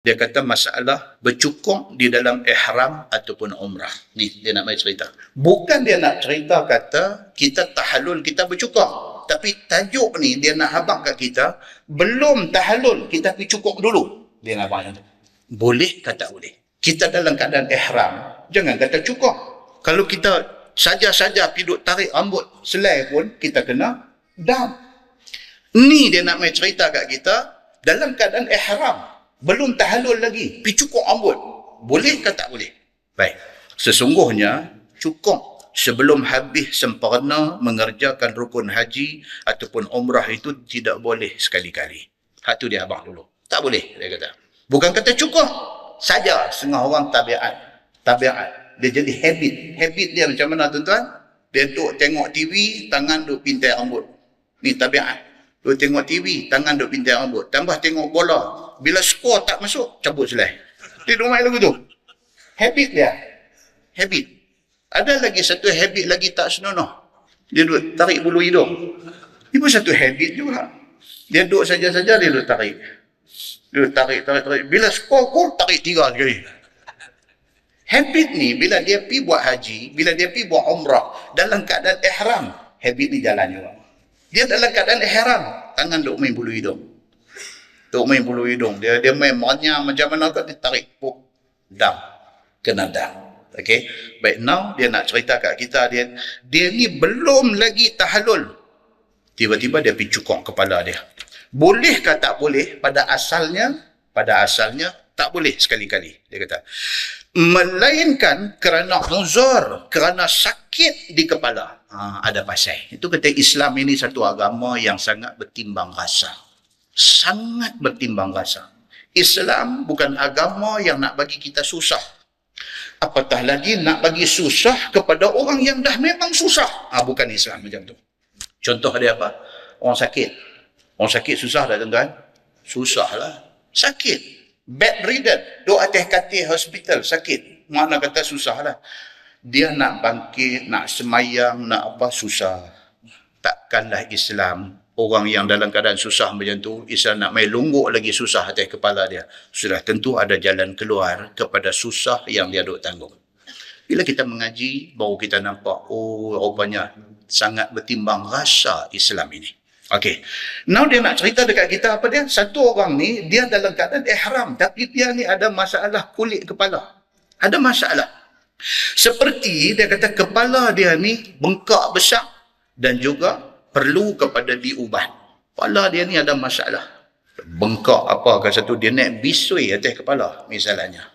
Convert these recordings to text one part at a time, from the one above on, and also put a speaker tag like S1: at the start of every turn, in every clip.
S1: Dia kata masalah bercukong di dalam ihram ataupun umrah. Ni dia nak main cerita. Bukan dia nak cerita kata kita tahallul kita bercukong. Tapi tajuk ni dia nak habaq kat kita, belum tahallul kita pergi cukong dulu. Dia nak habaq tu. Boleh ke tak boleh? Kita dalam keadaan ihram, jangan kata cukong. Kalau kita saja-saja pergi duk tarik rambut selai pun, kita kena down. Ni dia nak main cerita kat kita, dalam keadaan ihram, belum tahallul lagi, pergi cukur rambut. Boleh ke tak boleh? Baik. Sesungguhnya, cukur sebelum habis sempurna mengerjakan rukun haji ataupun umrah itu tidak boleh sekali-kali. Hak tu dia abang dulu. Tak boleh, dia kata. Bukan kata cukur saja. Setengah orang tabiat. Dia jadi habit. Habit dia macam mana tuan-tuan? Dia duduk tengok TV, tangan duduk pintai rambut. Ni tabiat. Duduk tengok TV, tangan duduk pintai rambut. Tambah tengok bola. Bila skor tak masuk, cabut selai. Dia duduk main lagu tu. Habit dia. Habit. Ada lagi satu habit lagi tak senonoh. Dia duduk tarik bulu hidung. Ini pun satu habit juga. Dia duduk saja-saja, dia duduk tarik. Dia duduk tarik. Bila skor pun, tarik 3 kali. Habit ni, bila dia pergi buat haji, bila dia pergi buat umrah, dalam keadaan ihram, habit ni jalan juga. Dia dalam keadaan ihram, tangan duk main bulu hidung. Duk main bulu hidung. Dia main monyang macam mana kat dia tarik. Dam. Kena dam. Okey. Baik, now dia nak cerita kat kita, dia ni belum lagi tahallul. Tiba-tiba dia pergi cukong kepala dia. Boleh ke tak boleh? Pada asalnya tak boleh sekali-kali. Dia kata. Melainkan kerana uzur, kerana sakit di kepala. Ada pasal. Itu kata Islam ini satu agama yang sangat bertimbang rasa. Sangat bertimbang rasa. Islam bukan agama yang nak bagi kita susah. Apatah lagi nak bagi susah kepada orang yang dah memang susah. Bukan Islam macam tu. Contoh dia apa? Orang sakit. Orang sakit susah dah tuan-tuan? Susah lah. Sakit. Bedridden. Duk atas katil hospital. Sakit. Mana kata susah lah. Dia nak bangkit, nak semayang, nak apa, susah. Takkanlah Islam, orang yang dalam keadaan susah macam tu, Islam nak main lungguk lagi susah atas kepala dia. Sudah tentu ada jalan keluar kepada susah yang dia duk tanggung. Bila kita mengaji, baru kita nampak, oh rupanya sangat bertimbang rasa Islam ini. Okey. Now dia nak cerita dekat kita apa dia? Satu orang ni, dia dalam keadaan ihram, tapi dia ni ada masalah kulit kepala. Ada masalah. Seperti dia kata kepala dia ni bengkak besar dan juga perlu kepada diubat. Kepala dia ni ada masalah. Bengkak apa ke satu, dia naik bisui atas kepala misalnya.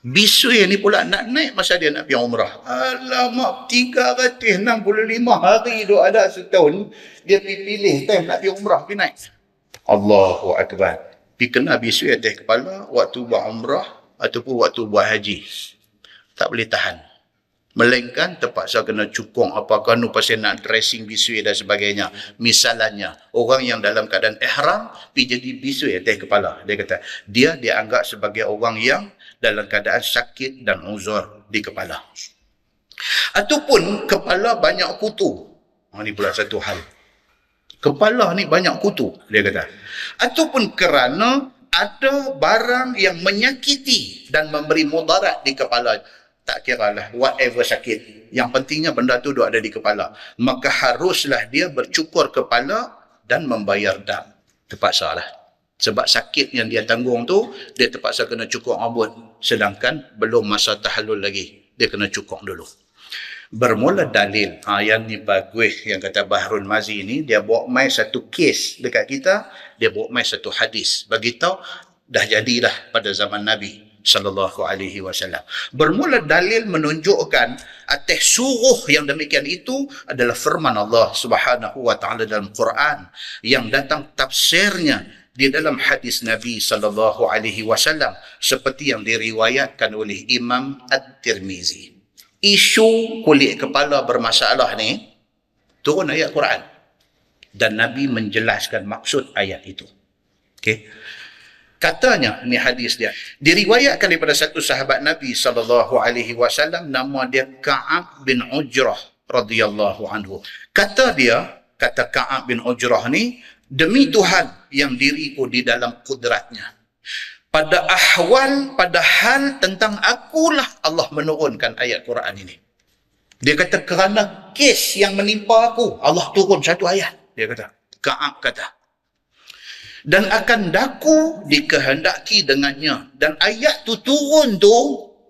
S1: Bisui ni pula nak naik masa dia nak pergi umrah. Alamak, 365 hari duk ada setahun, dia pergi pilih time nak pergi umrah, pergi naik. Allahu Akbar. Pergi kena bisui atas kepala waktu buat umrah ataupun waktu buat haji. Tak boleh tahan. Melainkan terpaksa kena cukong apakah nu pasal nak dressing bisui dan sebagainya. Misalnya, orang yang dalam keadaan ihram pergi jadi bisui atas kepala. Dia kata, dia dianggap sebagai orang yang dalam keadaan sakit dan uzur di kepala. Ataupun kepala banyak kutu. Ini pula satu hal. Kepala ni banyak kutu, dia kata. Ataupun kerana ada barang yang menyakiti dan memberi mudarat di kepala. Tak kiralah, whatever sakit. Yang pentingnya benda tu ada di kepala. Maka haruslah dia bercukur kepala dan membayar dam. Terpaksa lah. Sebab sakit yang dia tanggung tu, dia terpaksa kena cukur rambut. Sedangkan belum masa tahallul lagi. Dia kena cukur dulu. Bermula dalil. Yang ni bagus yang kata Bahrul Mazi ni, dia bawa mai satu kes dekat kita, dia bawa mai satu hadis. Bagitahu dah jadilah pada zaman Nabi sallallahu alaihi wasallam. Bermula dalil menunjukkan atas suruh yang demikian itu adalah firman Allah Subhanahu wa taala dalam Quran yang datang tafsirnya di dalam hadis Nabi sallallahu alaihi wasallam seperti yang diriwayatkan oleh Imam At-Tirmizi. Isu kulit kepala bermasalah ni turun ayat Quran dan Nabi menjelaskan maksud ayat itu. Okey. Katanya, ni hadis dia, diriwayatkan daripada satu sahabat Nabi sallallahu alaihi wasallam, nama dia Ka'ab bin Ujrah radhiyallahu anhu. Kata Ka'ab bin Ujrah ni, demi Tuhan yang diriku di dalam kudratnya, pada ahwal, pada hal tentang akulah Allah menurunkan ayat Quran ini. Dia kata kerana kes yang menimpa aku, Allah turun satu ayat. Dia kata, Ka'ab kata. Dan akan daku dikehendaki dengannya. Dan ayat tu turun tu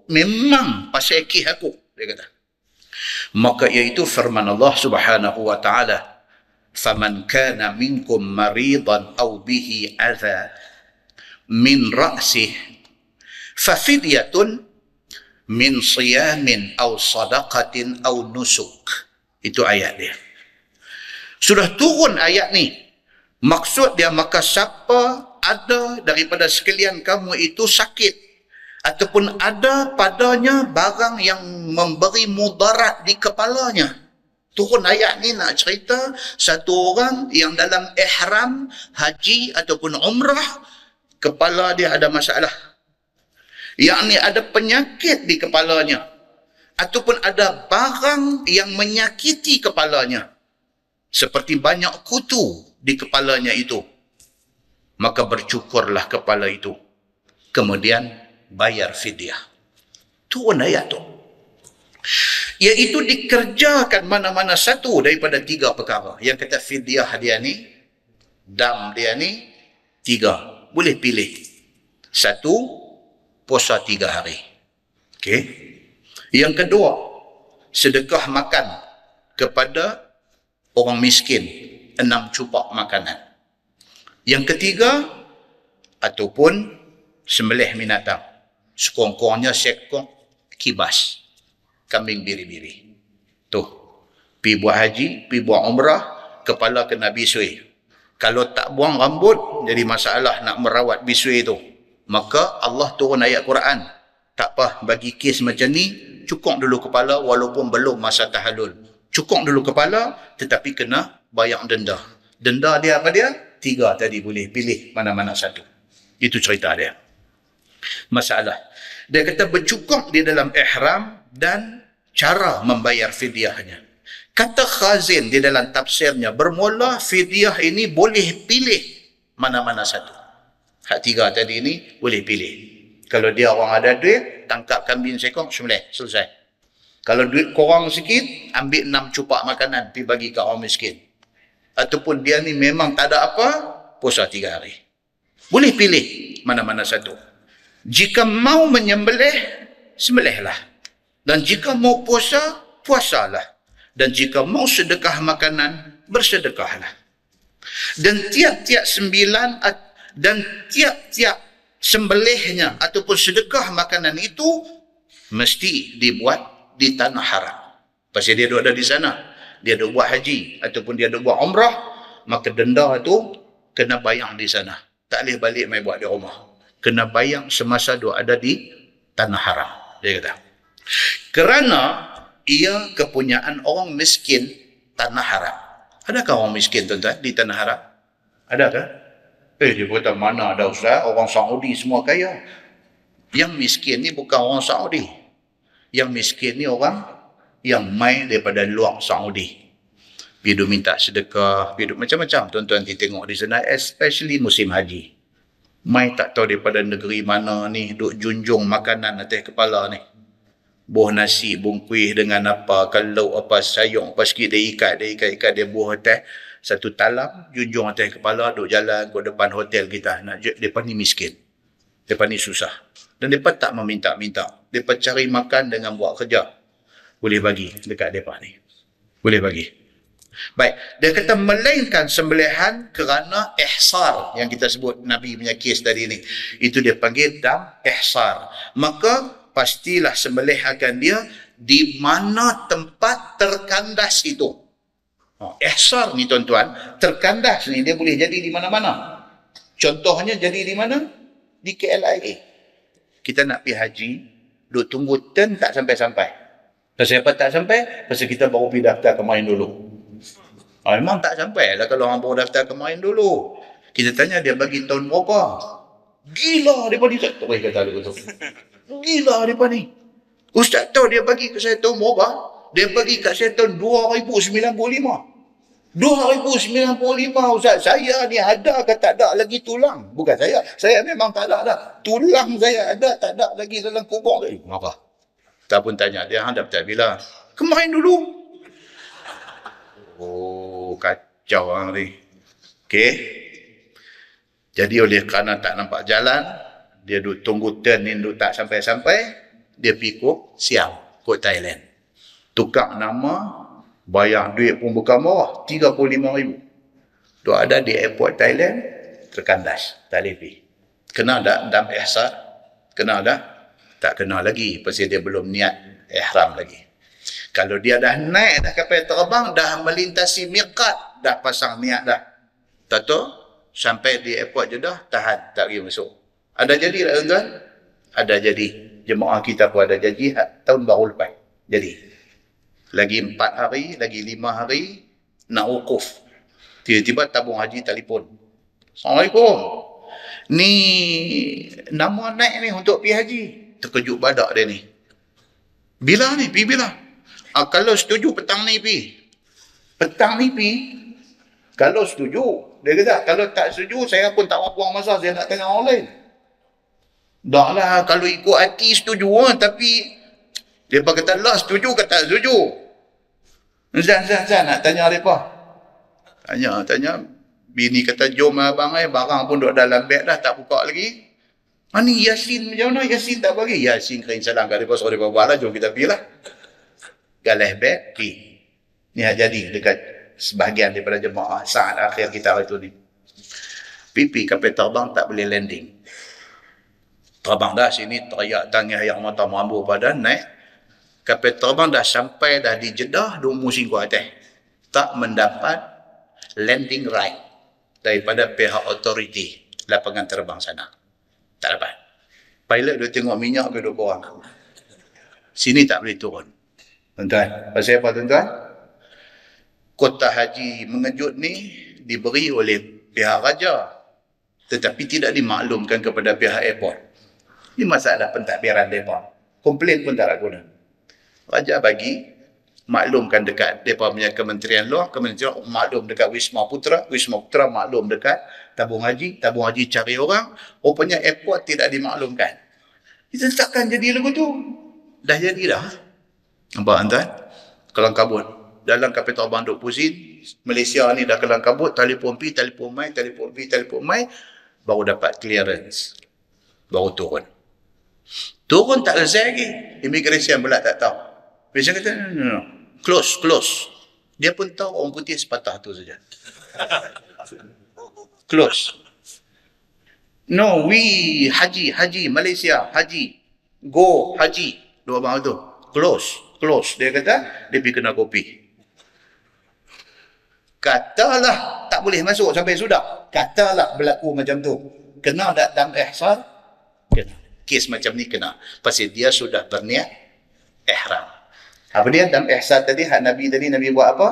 S1: memang pasal kes aku. Dia kata. Maka iaitu firman Allah Subhanahu wa ta'ala, فَمَنْ كَانَ مِنْكُمْ مَرِيضًا أَوْ بِهِ أَذَى مِنْ رَأْسِهِ فَفِدْيَةٌ مِنْ صِيَامٍ أَوْ صَدَقَةٍ أَوْ نُسُكٍ. Itu ayat dia. Sudah turun ayat ni. Maksud dia, maka siapa ada daripada sekalian kamu itu sakit, ataupun ada padanya barang yang memberi mudarat di kepalanya. Turun ayat ni nak cerita satu orang yang dalam ihram haji ataupun umrah, kepala dia ada masalah. Yakni ada penyakit di kepalanya, ataupun ada barang yang menyakiti kepalanya, seperti banyak kutu di kepalanya itu. Maka bercukurlah kepala itu, kemudian bayar fidyah. Turun ayat tu. Iaitu dikerjakan mana-mana satu daripada tiga perkara. Yang kata fidyah dia ni, dam dia ni, tiga. Boleh pilih. Satu, puasa 3 hari. Okey. Yang kedua, sedekah makan kepada orang miskin, 6 cupak makanan. Yang ketiga, ataupun sembelih binatang. Sekurang-kurangnya seekor kibas, kambing biri-biri. Tuh, pi buat haji, pi buat umrah, kepala kena bisui. Kalau tak buang rambut, jadi masalah nak merawat bisui tu. Maka Allah turun ayat Quran. Tak apa, bagi kes macam ni, cukup dulu kepala walaupun belum masa tahallul. Cukup dulu kepala, tetapi kena bayar denda. Denda dia apa dia? 3 tadi, boleh pilih mana-mana satu. Itu cerita dia. Masalah. Dia kata bercukup di dalam ihram dan cara membayar fidyahnya. Kata Khazin di dalam tafsirnya, bermula fidyah ini boleh pilih mana-mana satu. Hak 3 tadi ini boleh pilih. Kalau dia orang ada duit, tangkap kambing seekor, sembelih, selesai. Kalau duit korang sikit, ambil 6 cupak makanan, pergi bagi ke orang miskin. Ataupun dia ni memang tak ada apa, puasa 3 hari. Boleh pilih mana-mana satu. Jika mau menyembelih, sembelihlah. Dan jika mau puasa, puasalah. Dan jika mau sedekah makanan, bersedekahlah. Dan tiap-tiap sembelihnya ataupun sedekah makanan itu mesti dibuat di tanah haram. Pasal dia ada di sana, dia ada buat haji ataupun dia ada buat umrah, maka denda tu kena bayar di sana. Tak boleh balik mai buat di rumah. Kena bayar semasa dia ada di tanah haram. Dia kata. Kerana ia kepunyaan orang miskin tanah haram. Adakah orang miskin tuan-tuan di tanah haram? Adakah? Dia kata mana ada ustaz, orang Saudi semua kaya. Yang miskin ni bukan orang Saudi. Yang miskin ni orang yang mai daripada luar Saudi. Pergi minta sedekah, pergi macam-macam tuan-tuan kita tengok di sana, especially musim haji. Mai tak tahu daripada negeri mana ni, duk junjung makanan atas kepala ni. Buah nasi, bungkuih dengan apa, kalau apa, sayur, apa sikit dia ikat, dia buah atas satu talam, junjung atas kepala, duk jalan ke depan hotel kita. Mereka ni miskin. Mereka ni susah. Dan mereka tak meminta-minta. Mereka cari makan dengan buat kerja. Boleh bagi dekat mereka ni. Boleh bagi. Baik. Dia kata melainkan sembelihan kerana ihsar. Yang kita sebut Nabi punya kes tadi ni. Itu dia panggil dam ihsar. Maka pastilah sembelih akan dia di mana tempat terkandas itu. Ihsar ni tuan-tuan, terkandas ni dia boleh jadi di mana-mana. Contohnya jadi di mana? Di KLIA. Kita nak pergi haji, duk tunggu turn tak sampai-sampai. Pasal apa tak sampai? Pasal kita baru pergi daftar kemarin dulu. Memang tak sampai lah kalau orang baru daftar kemarin dulu. Kita tanya dia bagi tahun berapa? Gila dia ni. Tak boleh kata dia tu. Gila dia ni. Ustaz tahu dia bagi ke saya tahun berapa? Dia bagi kat saya tahun 2095. 2095 Ustaz, saya ni ada ke tak ada lagi tulang? Bukan saya memang tak ada dah. Tulang saya ada, tak ada lagi dalam kubur tadi. Marah. Tak pun tanya dia, dah betul bila? Kemarin dulu. Oh, kacau orang ni. Okey. Jadi oleh kerana tak nampak jalan, dia duk tunggu turn ni duk tak sampai-sampai, dia pergi kok Siam, kok Thailand. Tukar nama, bayar duit pun bukan murah, 35,000. Duk ada di airport Thailand, terkandas, tak boleh pergi. Kena tak dam ihsar? Kena tak? Tak kena lagi, pasal dia belum niat ihram lagi. Kalau dia dah naik dah kapal terbang, dah melintasi miqat, dah pasang niat dah. Tahu? Sampai di airport Jeddah, tahan, tak pergi masuk. Ada jadi tak tuan-tuan? Ada jadi. Jemaah kita pun ada janji tahun baru lepas. Jadi. Lagi 4 hari, lagi 5 hari, nak wukuf. Tiba-tiba tabung haji telefon. Assalamualaikum. Ni nama naik ni untuk pergi haji. Terkejut badak dia ni. Bila ni? Pergi bila? Kalau setuju petang ni pergi. Petang ni pergi. Kalau setuju. Dia kata, kalau tak setuju, saya pun tak buang masa. Saya nak tengok orang lain. Dah lah, kalau ikut hati setuju. Tapi, dia kata, lah setuju ke tak setuju? Zan, nak tanya mereka. Tanya. Bini kata, jom abang barang pun duduk dalam beg dah, tak buka lagi. Ni Yasin macam mana? Yasin tak bagi. Yasin kering salam kat mereka, suruh mereka buat lah, jom kita pergi lah. Galah beg, pergi. Ni jadi dekat sebahagian daripada jemaah saat akhir kita hari tu ni. Pipi kapal terbang tak boleh landing. Terbang dah sini, teriak tangih yang mata mambu badan, naik. Kapal terbang dah sampai dah di Jeddah, 2 musim ke atas. Tak mendapat landing right daripada pihak autoriti lapangan terbang sana. Tak dapat. Pilot dia tengok minyak ke duk korang. Sini tak boleh turun. Tuan-tuan, pasal apa tuan-tuan? Kota haji mengejut ni diberi oleh pihak raja, tetapi tidak dimaklumkan kepada pihak airport. Ini masalah pentadbiran mereka. Komplain pun tak nak guna. Raja bagi, maklumkan dekat mereka punya kementerian luar, kementerian maklum dekat Wisma Putra maklum dekat tabung haji cari orang, rupanya airport tidak dimaklumkan. Itu takkan jadi lagu tu. Dah jadi dah. Nampak tuan? Kelang kabut. Dalam kapal terbang duk pusing, Malaysia ni dah kelang kabut, telefon mai, baru dapat clearance. Baru turun. Turun tak selesai lagi. Immigration pula tak tahu. Immigration kata, no. Close. Dia pun tahu orang putih sepatah tu saja. Close. No, we haji, Malaysia, haji. Go, haji. 2 bang tu. Close. Dia kata, dia pergi kena kopi. Katalah tak boleh masuk sampai sudah. Katalah berlaku macam tu. Kena tak dalam ihsar? Kena. Kes macam ni kena. Pasal dia sudah berniat ihram. Apa dia dalam ihsar tadi, hak Nabi tadi, Nabi buat apa?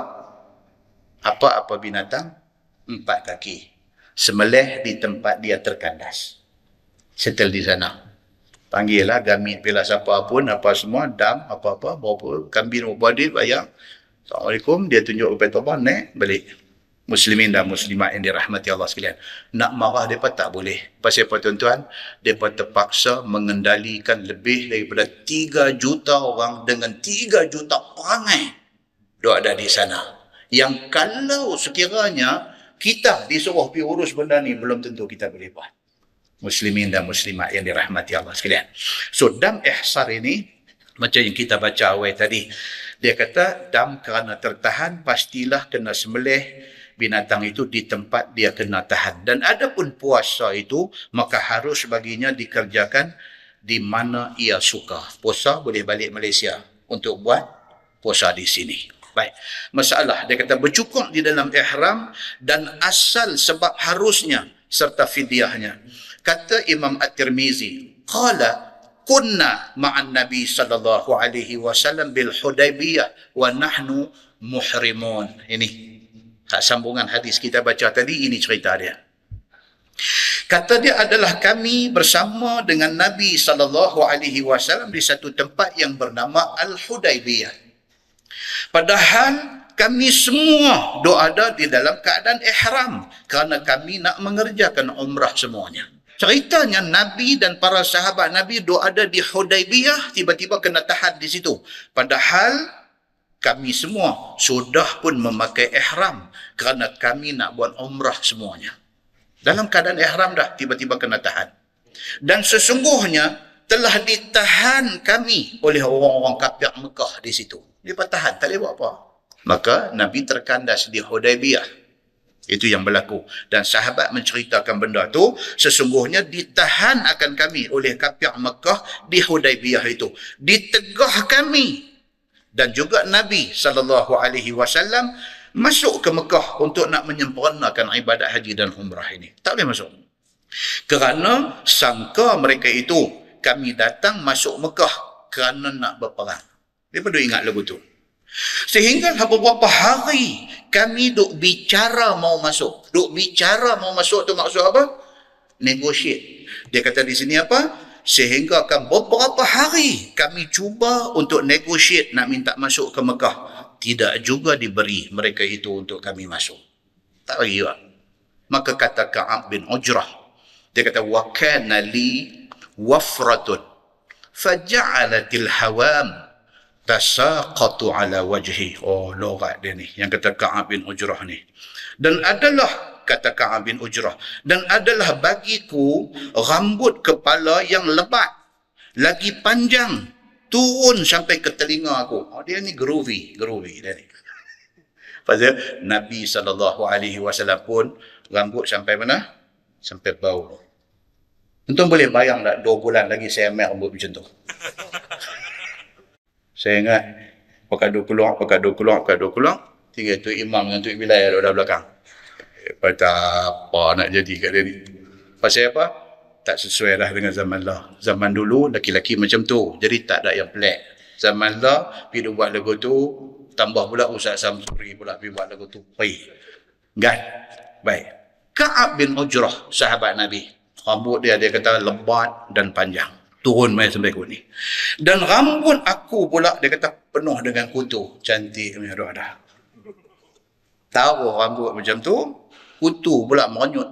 S1: Apa binatang? 4 kaki. Semelih di tempat dia terkandas. Settle di sana. Panggil lah, gamit bila siapa pun, apa semua, dam, apa-apa, berapa, kambing, berapa bayar. Assalamualaikum, dia tunjuk kepada Tuhan, naik, balik. Muslimin dan muslimat yang dirahmati Allah sekalian. Nak marah mereka tak boleh. Pasal apa tuan-tuan? Mereka terpaksa mengendalikan lebih daripada 3 juta orang dengan 3 juta perangai. Dia ada di sana. Yang kalau sekiranya kita disuruh pergi urus benda ni, belum tentu kita boleh buat. Muslimin dan muslimat yang dirahmati Allah sekalian. So, dam ihsar ini, macam yang kita baca awal tadi, dia kata, dam kerana tertahan, pastilah kena sembelih binatang itu di tempat dia kena tahan. Dan adapun puasa itu, maka harus baginya dikerjakan di mana ia suka. Puasa boleh balik Malaysia untuk buat puasa di sini. Baik. Masalah, dia kata bercukup di dalam ihram dan asal sebab harusnya serta fidyahnya. Kata Imam At-Tirmizi, qala kunna ma'an Nabi sallallahu alaihi wasallam bil Hudaybiyah wa nahnu muhrimun. Ini sambungan hadis kita baca tadi, ini cerita dia. Kata dia adalah kami bersama dengan Nabi sallallahu alaihi wasallam di satu tempat yang bernama Al-Hudaybiyah. Padahal kami semua ada di dalam keadaan ihram kerana kami nak mengerjakan umrah semuanya. Ceritanya Nabi dan para sahabat Nabi ada di Hudaybiyah, tiba-tiba kena tahan di situ. Padahal kami semua sudah pun memakai ihram kerana kami nak buat umrah semuanya. Dalam keadaan ihram dah, tiba-tiba kena tahan. Dan sesungguhnya telah ditahan kami oleh orang-orang kafir Mekah di situ. Dia tahan, tak boleh buat apa. Maka Nabi terkandas di Hudaybiyah. Itu yang berlaku. Dan sahabat menceritakan benda tu, sesungguhnya ditahan akan kami oleh kafir Mekah di Hudaybiyah itu. Ditegah kami. Dan juga Nabi SAW masuk ke Mekah untuk nak menyempurnakan ibadat haji dan umrah ini. Tak boleh masuk. Kerana sangka mereka itu, kami datang masuk Mekah kerana nak berperang. Dia perlu ingat lagu tu. Sehingga beberapa hari kami duk bicara mau masuk. Duk bicara mau masuk tu maksud apa? Negotiate. Dia kata di sini apa? Sehingga akan beberapa hari kami cuba untuk negotiate nak minta masuk ke Mekah. Tidak juga diberi mereka itu untuk kami masuk. Tak bagi juga. Maka kata Ka'ab bin Ujrah. Dia kata, wa kana li wafratun faja'alatil hawam tasaqatu ala wajhi. Oh, logat dia ni. Yang kata Ka'ab bin Ujrah ni. Dan adalah, kata Ka'ab bin Ujrah, dan adalah bagiku rambut kepala yang lebat, lagi panjang, turun sampai ke telinga aku. Oh, dia ni groovy dia ni. Pasal Nabi SAW pun rambut sampai mana? Sampai bau. Tuan boleh bayang tak 2 bulan lagi saya ambil rambut macam tu? Saya ingat pakai dua keluar. Tinggal tu imam dengan tu Bilal ada belakang. Tak apa nak jadi kat dia ni. Pasal apa? Tak sesuai dah dengan zaman lah. Zaman dulu laki-laki macam tu. Jadi tak ada yang pelik. Zaman lah pergi buat lagu tu. Tambah pula Ustaz Samsuri pula pergi buat lagu tu. Baik. Ka'ab bin Ujrah, sahabat Nabi. Rambut dia kata lebat dan panjang. Turun main sampai ke ni. Dan rambut aku pula, dia kata penuh dengan kutu. Cantik punya ada. Tahu rambut macam tu, kutu pula merenyut.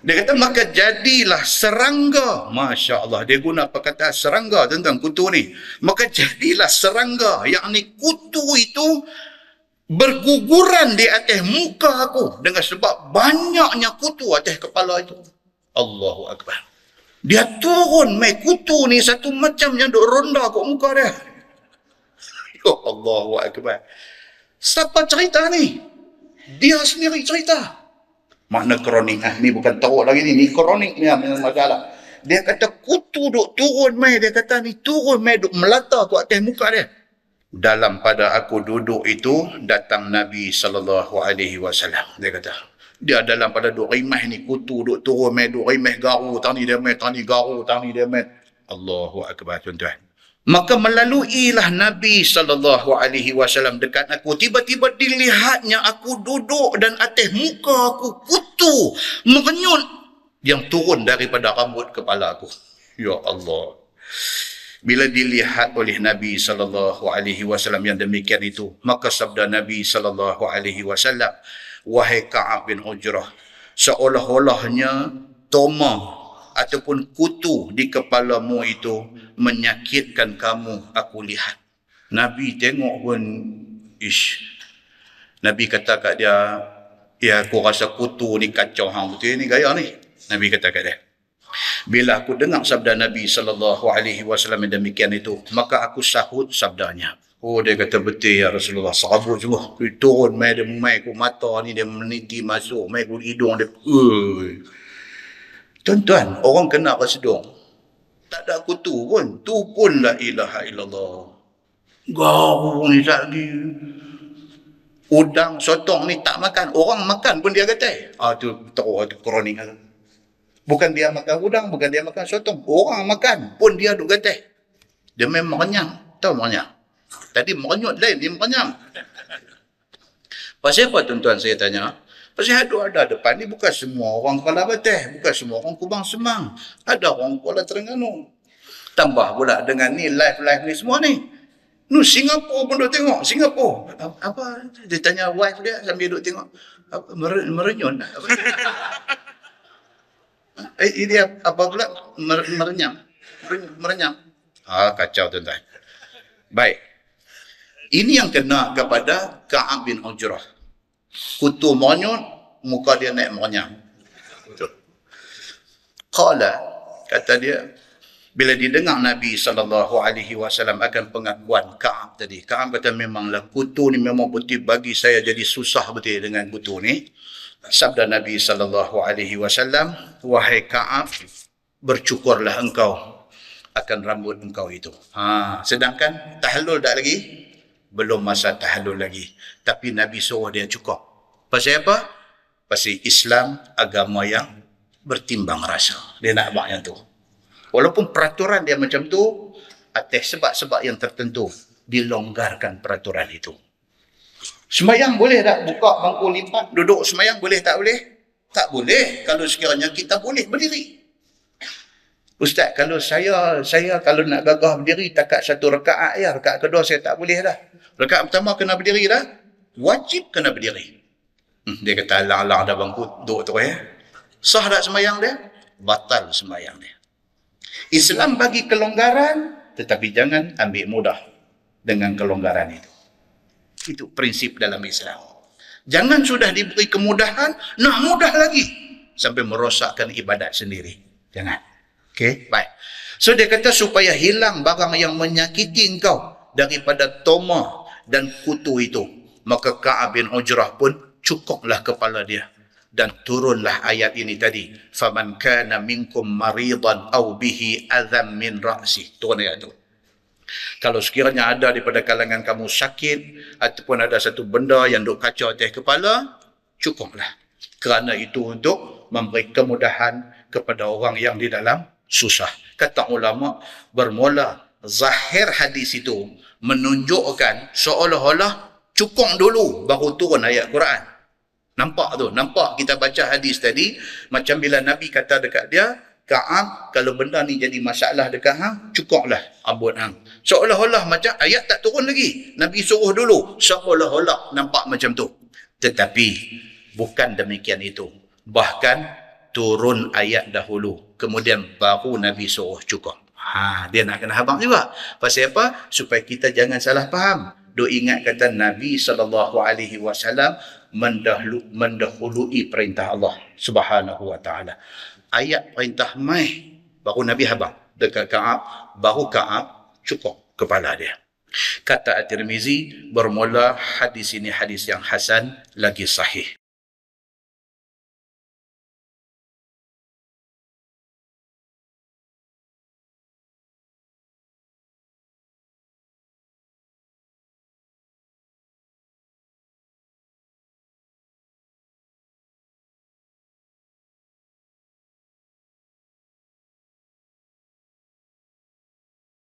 S1: Dia kata maka jadilah serangga. Masya Allah, dia guna perkataan serangga tentang kutu ni. Maka jadilah serangga, yakni kutu itu berguguran di atas muka aku dengan sebab banyaknya kutu atas kepala itu. Allahu Akbar. Dia turun mai kutu ni satu macam yang duk ronda kat muka dia. Ya Allahu Akbar. Siapa cerita ni? Dia sendiri cerita. Makna kronik ni bukan teruk lagi ni kronik ni masalah. Dia kata kutu duk turun mai, dia kata ni turun mai duk melata kat atas muka dia. Dalam pada aku duduk itu datang Nabi SAW. Dia kata dia dalam pada duk rimah ni kutu duk turun mai duk rimah garu tani dia mai tani garu tani dia mai. Allahu Akbar tuan-tuan. Maka melaluilah Nabi SAW dekat aku. Tiba-tiba dilihatnya aku duduk dan atas muka aku kutu merenyut yang turun daripada rambut kepala aku. Ya Allah. Bila dilihat oleh Nabi SAW yang demikian itu, maka sabda Nabi SAW, wahai Ka'ab bin Ujrah, seolah-olahnya toma ataupun kutu di kepalamu itu menyakitkan kamu, aku lihat. Nabi tengok pun, Nabi kata kat dia, ya aku rasa kutu ni kacau hang betul ni gaya ni. Nabi kata kat dia. Bila aku dengar sabda Nabi SAW yang demikian itu, maka aku sahut sabdanya. Oh, dia kata betul ya Rasulullah. Sahabat semua. Turun, mai dia mai ku mata ni, dia meniti masuk, mai ku hidung dia. Tuan-tuan, orang kena kesedung. Tak ada kutu pun. Tu pun la ilaha illallah. Garu ni tak lagi. Udang, sotong ni tak makan. Orang makan pun dia kata. Tu teruk, tu kronik. Bukan dia makan udang, bukan dia makan sotong. Orang makan pun dia duk kata. Dia memang renyang. Tahu renyang? Tadi merenyut lain, dia merenyang. Pasal apa tuan-tuan saya tanya? Pasal ada depan ni bukan semua orang Kuala Bateh, bukan semua orang Kubang Semang. Ada orang Kuala Terengganu. Tambah pula dengan ni live ni semua ni. Singapura pun duk tengok. Singapura. Apa? Dia tanya wife dia sambil duk tengok. Apa, merenyun. Apa? Dia apa pula? Merenyam. Merenyam. Kacau tuan-tuan. Baik. Ini yang kena kepada Ka'ab bin Ujrah. Kutu monyot, muka dia naik merenyam. Qala, kata dia, bila didengar Nabi SAW akan pengakuan Ka'ab tadi. Ka'ab kata memanglah kutu ni memang betul bagi saya jadi susah betul dengan kutu ni. Sabda Nabi SAW, wahai Ka'ab, bercukurlah engkau akan rambut engkau itu. Sedangkan tahallul tak lagi? Belum masa tahallul lagi. Tapi Nabi suruh dia cukur. Pasal apa? Pasal Islam agama yang bertimbang rasa. Dia nak buat yang tu. Walaupun peraturan dia macam tu, atas sebab-sebab yang tertentu, dilonggarkan peraturan itu. Semayang boleh tak buka bangku lipat, duduk semayang boleh tak boleh? Tak boleh kalau sekiranya kita boleh berdiri. Ustaz, kalau saya kalau nak gagah berdiri takat satu rakaat ya, rakaat kedua saya tak boleh dah. Rakaat pertama kena berdiri dah. Wajib kena berdiri. Dia kata alang-alang dah bangku duduk tu ya. Sah tak semayang dia? Batal semayang dia. Islam bagi kelonggaran, tetapi jangan ambil mudah dengan kelonggaran itu. Itu prinsip dalam Islam. Jangan sudah diberi kemudahan, nak mudah lagi sampai merosakkan ibadat sendiri. Jangan. Okey, baik. So dia kata supaya hilang barang yang menyakiti engkau daripada toma dan kutu itu, maka Ka'ab bin Ujrah pun cukuplah kepala dia. Dan turunlah ayat ini tadi. Faman kana minkum maridan aw bihi adzam min ra'si. Turun ayat itu. Kalau sekiranya ada daripada kalangan kamu sakit ataupun ada satu benda yang duk kacau atas kepala, cukuplah. Kerana itu untuk memberi kemudahan kepada orang yang di dalam susah. Kata ulama, bermula zahir hadis itu menunjukkan seolah-olah cukung dulu baru turun ayat Quran. Nampak tu, nampak kita baca hadis tadi, macam bila Nabi kata dekat dia, Ka'ab, kalau benda ni jadi masalah dekat hang, cukuplah rambut hang. Seolah-olah macam ayat tak turun lagi. Nabi suruh dulu, seolah-olah nampak macam tu. Tetapi bukan demikian itu. Bahkan turun ayat dahulu, kemudian baru Nabi suruh cukup. Dia nak kena habang juga. Pasal apa? Supaya kita jangan salah faham. Duk ingat kata Nabi SAW mendahului perintah Allah Subhanahu wa taala. Ayat perintah mai baru Nabi habang dekat Ka'ab, baru Ka'ab cukup kepala dia. Kata At-Tirmizi, bermula hadis ini hadis yang hasan lagi sahih.